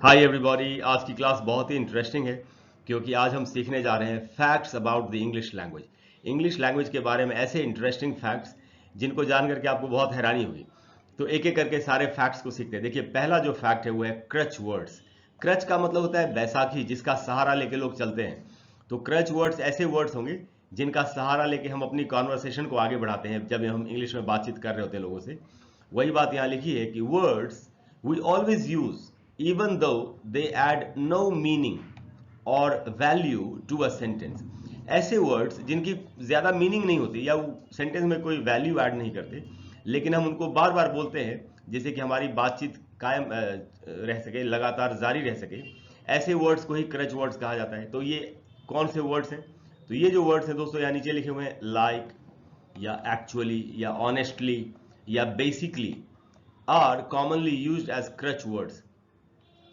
Hi everybody. आज की class बहुत ही इंटरेस्टिंग है क्योंकि आज हम सीखने जा रहे हैं facts about the English language. English language के बारे में ऐसे इंटरेस्टिंग फैक्ट्स जिनको जान करके आपको बहुत हैरानी होगी। तो एक एक करके सारे फैक्ट्स को सीखते हैं। देखिए, पहला जो फैक्ट है वो है क्रच वर्ड्स। क्रच का मतलब होता है बैसाखी, जिसका सहारा लेके लोग चलते हैं। तो क्रच वर्ड्स ऐसे वर्ड्स होंगे जिनका सहारा लेके हम अपनी कॉन्वर्सेशन को आगे बढ़ाते हैं जब हम इंग्लिश में बातचीत कर रहे होते हैं लोगों से। वही बात यहाँ लिखी है कि words we always use even though they add no meaning or value to a sentence। ऐसे वर्ड्स जिनकी ज्यादा मीनिंग नहीं होती या वो सेंटेंस में कोई वैल्यू ऐड नहीं करते, लेकिन हम उनको बार बार बोलते हैं जिससे कि हमारी बातचीत कायम रह सके, लगातार जारी रह सके। ऐसे वर्ड्स को ही क्रच वर्ड्स कहा जाता है। तो ये कौन से वर्ड्स हैं? तो ये जो वर्ड्स हैं दोस्तों यहाँ नीचे लिखे हुए हैं, लाइक या एक्चुअली या ऑनेस्टली या basically are commonly used as crutch words.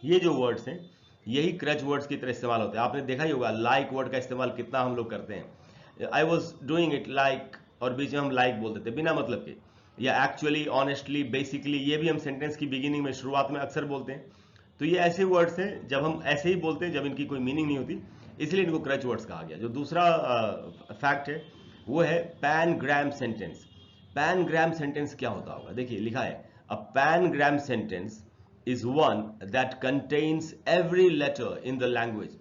ये जो वर्ड्स हैं यही क्रच वर्ड्स की तरह इस्तेमाल होते हैं। आपने देखा ही होगा लाइक वर्ड का इस्तेमाल कितना हम लोग करते हैं। I was doing it like, और बीच में हम लाइक बोल देते बिना मतलब के। या एक्चुअली, ऑनेस्टली, बेसिकली, ये भी हम सेंटेंस की बिगिनिंग में, शुरुआत में अक्सर बोलते हैं। तो ये ऐसे वर्ड्स हैं जब हम ऐसे ही बोलते हैं जब इनकी कोई मीनिंग नहीं होती, इसलिए इनको क्रच वर्ड्स कहा गया। जो दूसरा फैक्ट है वो है पैनग्राम सेंटेंस। पैनग्राम सेंटेंस क्या होता होगा? देखिए लिखा है, अ पैनग्राम sentence is one that contains every letter in the language।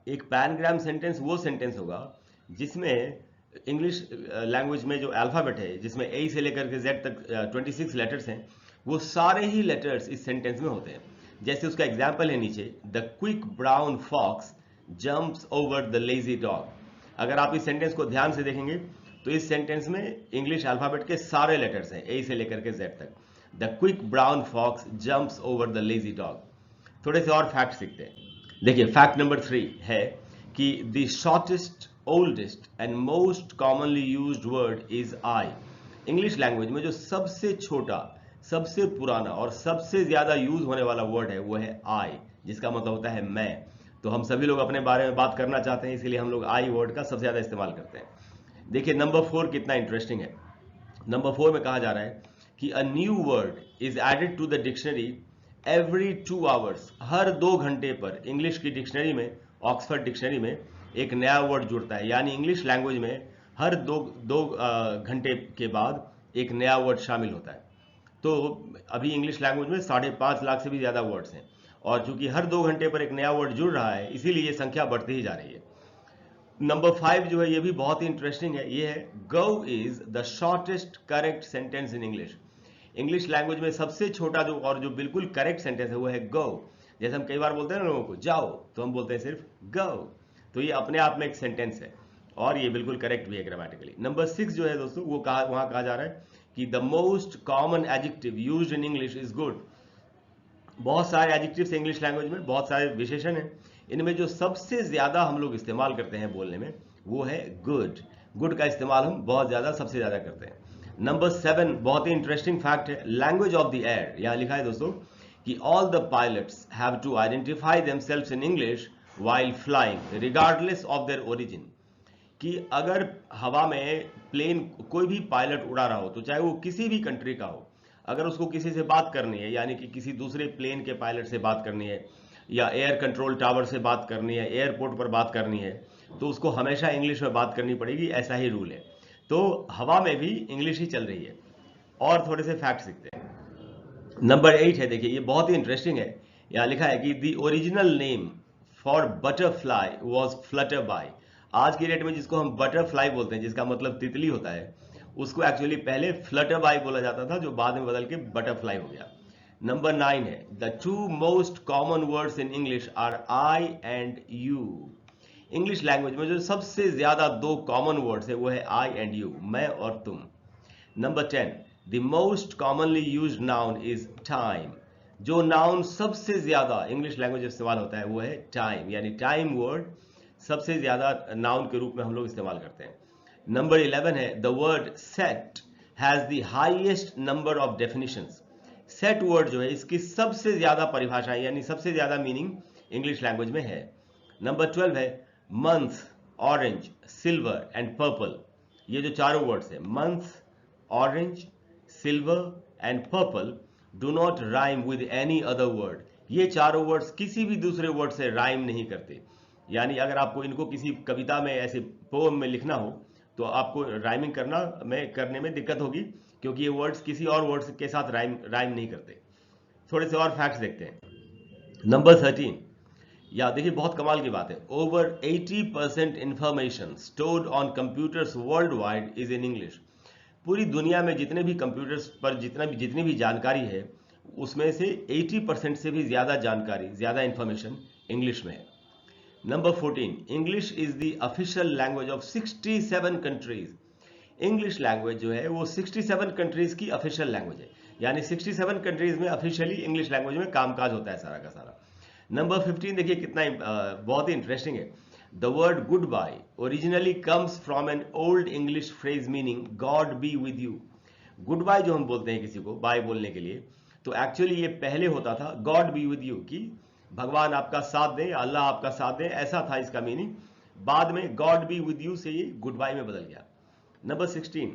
एक पैनग्राम सेंटेंस वो सेंटेंस होगा जिसमें इंग्लिश लैंग्वेज में जो अल्फाबेट है, जिसमें ए से लेकर के जेड तक 26 लेटर्स हैं, वो सारे ही लेटर्स इस सेंटेंस में होते हैं। जैसे उसका एग्जाम्पल है नीचे, the quick brown fox jumps over the lazy dog. अगर आप इस सेंटेंस को ध्यान से देखेंगे तो इस सेंटेंस में इंग्लिश अल्फाबेट के सारे लेटर्स हैं, ए से लेकर के जेड तक। The quick brown fox jumps over the lazy dog. थोड़े से और फैक्ट सीखते हैं। देखिए, फैक्ट नंबर 3 है कि the shortest, oldest and most commonly used word is I. English language में जो सबसे छोटा, सबसे पुराना और सबसे ज्यादा यूज होने वाला वर्ड है वो है आई, जिसका मतलब होता है मैं। तो हम सभी लोग अपने बारे में बात करना चाहते हैं, इसीलिए हम लोग आई वर्ड का सबसे ज्यादा इस्तेमाल करते हैं। देखिए नंबर 4 कितना इंटरेस्टिंग है। नंबर 4 में कहा जा रहा है कि a new word is added to the dictionary every 2 hours. हर 2 घंटे पर इंग्लिश की डिक्शनरी में, ऑक्सफर्ड डिक्शनरी में, एक नया वर्ड जुड़ता है। यानी इंग्लिश लैंग्वेज में हर दो घंटे के बाद एक नया वर्ड शामिल होता है। तो अभी इंग्लिश लैंग्वेज में 5.5 लाख से भी ज्यादा वर्ड्स हैं, और चूंकि हर 2 घंटे पर एक नया वर्ड जुड़ रहा है, इसीलिए ये संख्या बढ़ती ही जा रही है। नंबर 5 जो है ये भी बहुत ही इंटरेस्टिंग है। ये है, go is the shortest correct sentence in English. English language में सबसे छोटा जो और जो बिल्कुल करेक्ट सेंटेंस है वो है गो। जैसे हम कई बार बोलते हैं ना लोगों को जाओ, तो हम बोलते हैं सिर्फ गो। तो ये अपने आप में एक सेंटेंस है और ये बिल्कुल करेक्ट भी है ग्रामेटिकली। नंबर 6 जो है दोस्तों, वो वहां कहा जा रहा है कि the most common adjective used in English is good. बहुत सारे एडजेक्टिव्स इंग्लिश लैंग्वेज में, बहुत सारे विशेषण हैं। इनमें जो सबसे ज्यादा हम लोग इस्तेमाल करते हैं बोलने में वो है गुड। गुड का इस्तेमाल हम बहुत ज्यादा, सबसे ज्यादा करते हैं। नंबर 7 बहुत ही इंटरेस्टिंग फैक्ट है, लैंग्वेज ऑफ द एयर। यहां लिखा है दोस्तों कि all the pilots have to identify themselves in English while flying regardless of their origin. कि अगर हवा में प्लेन कोई भी पायलट उड़ा रहा हो, तो चाहे वो किसी भी कंट्री का हो, अगर उसको किसी से बात करनी है, यानी कि किसी दूसरे प्लेन के पायलट से बात करनी है, या एयर कंट्रोल टावर से बात करनी है, एयरपोर्ट पर बात करनी है, तो उसको हमेशा इंग्लिश में बात करनी पड़ेगी। ऐसा ही रूल है। तो हवा में भी इंग्लिश ही चल रही है। और थोड़े से फैक्ट सीखते हैं। नंबर 8 है, देखिए ये बहुत ही इंटरेस्टिंग है। यहाँ लिखा है कि the original name for butterfly was flutter by. आज की डेट में जिसको हम बटरफ्लाई बोलते हैं, जिसका मतलब तितली होता है, उसको एक्चुअली पहले फ्लटर बाय बोला जाता था, जो बाद में बदल के बटरफ्लाई हो गया। नंबर 9 है, the 2 most common words in English are I and you. English language में जो सबसे ज्यादा 2 कॉमन वर्ड्स है वो है आई एंड यू, मैं और तुम। Number 10, the most commonly used noun is time. जो नाउन सबसे ज्यादा इंग्लिश लैंग्वेज में इस्तेमाल होता है वो है टाइम, यानी टाइम वर्ड सबसे ज्यादा नाउन के रूप में हम लोग इस्तेमाल करते हैं। नंबर 11 है, the word set has the highest number of definitions. Set word जो है इसकी सबसे ज्यादा परिभाषाएं, यानी सबसे ज्यादा मीनिंग इंग्लिश लैंग्वेज में है। नंबर 12 है, month, orange, silver and purple. ये जो चारों वर्ड्स है, month, orange, silver and purple, do not rhyme with any other word. ये चारों वर्ड्स किसी भी दूसरे वर्ड से राइम नहीं करते, यानी अगर आपको इनको किसी कविता में ऐसे पोम में लिखना हो तो आपको राइमिंग करने में दिक्कत होगी, क्योंकि ये वर्ड्स किसी और वर्ड्स के साथ राइम नहीं करते। थोड़े से और फैक्ट्स देखते हैं। नंबर 13, या देखिए बहुत कमाल की बात है, over 80% information stored on computers world wide is in English. पूरी दुनिया में जितने भी कंप्यूटर्स पर जितनी भी जानकारी है, उसमें से 80% से भी ज्यादा जानकारी, ज्यादा इंफॉर्मेशन इंग्लिश में है। Number 14, English is the official language of 67 countries. English language जो है वो 67 कंट्रीज की ऑफिशियल लैंग्वेज है, यानी 67 कंट्रीज में ऑफिशियली इंग्लिश लैंग्वेज में कामकाज होता है सारा का सारा। नंबर 15 देखिए कितना बहुत ही इंटरेस्टिंग है। The word goodbye originally comes from an old English phrase meaning God be with you. Goodbye जो हम बोलते हैं किसी को बाय बोलने के लिए, तो एक्चुअली ये पहले होता था गॉड बी विद यू, कि भगवान आपका साथ दे, अल्लाह आपका साथ दे, ऐसा था इसका मीनिंग। बाद में गॉड बी विद यू से ये गुड बाय में बदल गया। Number 16,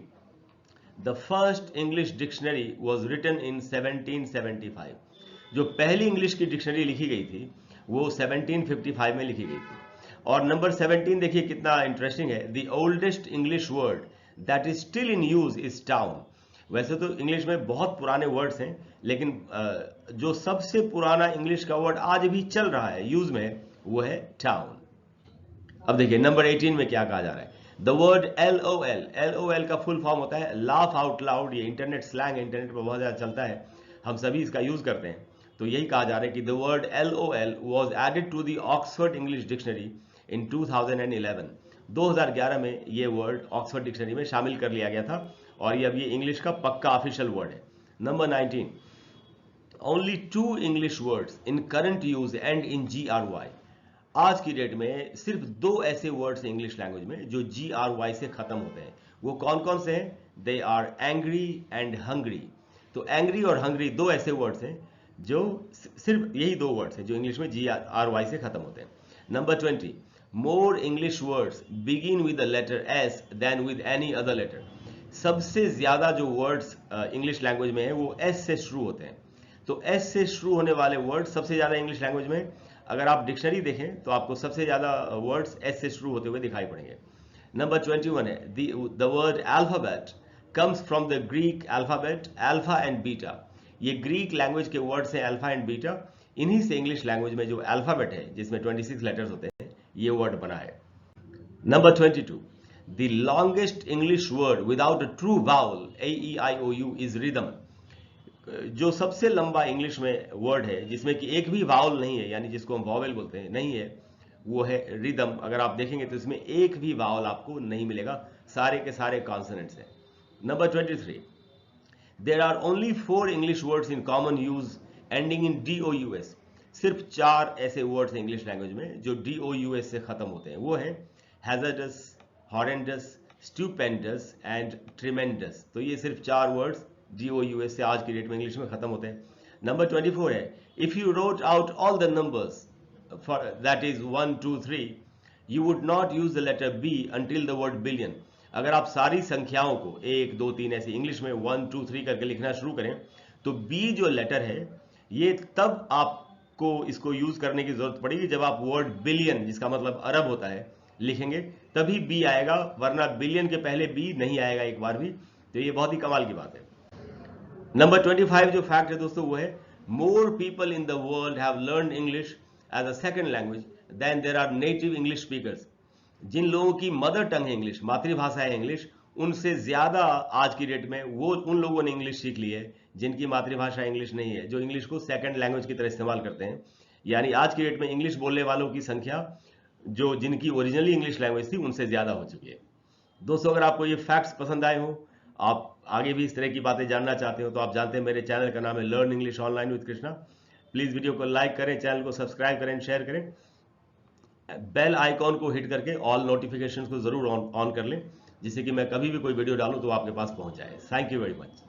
the first English dictionary was written in 1775। जो पहली इंग्लिश की डिक्शनरी लिखी गई थी वो 1755 में लिखी गई थी। और नंबर 17 देखिए कितना इंटरेस्टिंग है, the oldest English word that is still in use is town. वैसे तो इंग्लिश में बहुत पुराने वर्ड्स हैं, लेकिन जो सबसे पुराना इंग्लिश का वर्ड आज भी चल रहा है यूज में, वो है टाउन। अब देखिए नंबर 18 में क्या कहा जा रहा है, द वर्ड LOL। LOL का फुल फॉर्म होता है लाफ आउट लाउड। ये इंटरनेट स्लैंग है, इंटरनेट पर बहुत ज्यादा चलता है, हम सभी इसका यूज करते हैं। तो यही कहा जा रहा है कि the word LOL was added to the Oxford English dictionary in 2011। 2011 में ये वर्ड ऑक्सफोर्ड डिक्शनरी में शामिल कर लिया गया था, और ये अब ये इंग्लिश का पक्का ऑफिशियल वर्ड है। Number 19, only 2 English words in current use and in GRY। आज की डेट में सिर्फ 2 ऐसे वर्ड्स हैं इंग्लिश लैंग्वेज में जो GRY से खत्म होते हैं। वो कौन कौन से हैं? They are angry and hungry. तो एंग्री और हंग्री 2 ऐसे वर्ड्स हैं जो सिर्फ यही 2 वर्ड्स हैं जो इंग्लिश में GRY से खत्म होते हैं। Number 20, more English words begin with the letter S than with any other letter. सबसे ज्यादा जो वर्ड्स इंग्लिश लैंग्वेज में है वो S से शुरू होते हैं। तो S से शुरू होने वाले वर्ड सबसे ज्यादा इंग्लिश लैंग्वेज में, अगर आप डिक्शनरी देखें तो आपको सबसे ज्यादा वर्ड्स S से शुरू होते हुए दिखाई पड़ेंगे। नंबर 21 है, the word alphabet comes from the Greek alphabet alpha and beta. ये ग्रीक लैंग्वेज के वर्ड्स हैं अल्फा एंड बीटा, इन्हीं से इंग्लिश लैंग्वेज में जो अल्फाबेट है जिसमें 26 लेटर्स होते हैं, ये वर्ड बना है। Number 22, the longest English word without a true vowel AEIOU is rhythm. जो सबसे लंबा इंग्लिश में वर्ड है जिसमें कि एक भी वावल नहीं है, यानी जिसको हम वॉवेल बोलते हैं, नहीं है, वो है रिदम। अगर आप देखेंगे तो इसमें एक भी वावल आपको नहीं मिलेगा, सारे के सारे कॉन्सोनेंट्स हैं। Number 23, there are only 4 English words in common use ending in DOUS। सिर्फ 4 ऐसे वर्ड्स हैं इंग्लिश लैंग्वेज में जो DOUS से खत्म होते हैं, वो है hazardous, horrendous, stupendous and tremendous. तो ये सिर्फ 4 वर्ड्स DOUS से आज की डेट में इंग्लिश में खत्म होते हैं। नंबर 24 है, if you wrote out all the numbers that is 1 2 3 you would not use the letter B until the word billion. अगर आप सारी संख्याओं को 1 2 3 ऐसे इंग्लिश में 1 2 3 करके लिखना शुरू करें, तो B जो लेटर है ये तब आपको इसको यूज करने की जरूरत पड़ेगी जब आप वर्ड बिलियन, जिसका मतलब अरब होता है, लिखेंगे, तभी B आएगा, वरना बिलियन के पहले B नहीं आएगा एक बार भी। तो ये बहुत ही कमाल की बात है। नंबर 25 जो फैक्ट है दोस्तों वो है, more people in the world have learn English as a second language than there are native English speakers. जिन लोगों की मदर टंग है इंग्लिश, मातृभाषा है इंग्लिश, उनसे ज्यादा आज की डेट में वो उन लोगों ने इंग्लिश सीख ली है जिनकी मातृभाषा इंग्लिश नहीं है, जो इंग्लिश को सेकंड लैंग्वेज की तरह इस्तेमाल करते हैं। यानी आज की डेट में इंग्लिश बोलने वालों की संख्या जो जिनकी ओरिजिनली इंग्लिश लैंग्वेज थी उनसे ज्यादा हो चुकी है। दोस्तों अगर आपको ये फैक्ट्स पसंद आए हो, आप आगे भी इस तरह की बातें जानना चाहते हो, तो आप जानते हैं मेरे चैनल का नाम है learn English online with Krishna. Please video को लाइक करें, चैनल को सब्सक्राइब करें, शेयर करें, बेल आइकॉन को हिट करके ऑल नोटिफिकेशंस को जरूर ऑन कर लें, जिससे कि मैं कभी भी कोई वीडियो डालूं तो आपके पास पहुंच जाए। Thank you very much.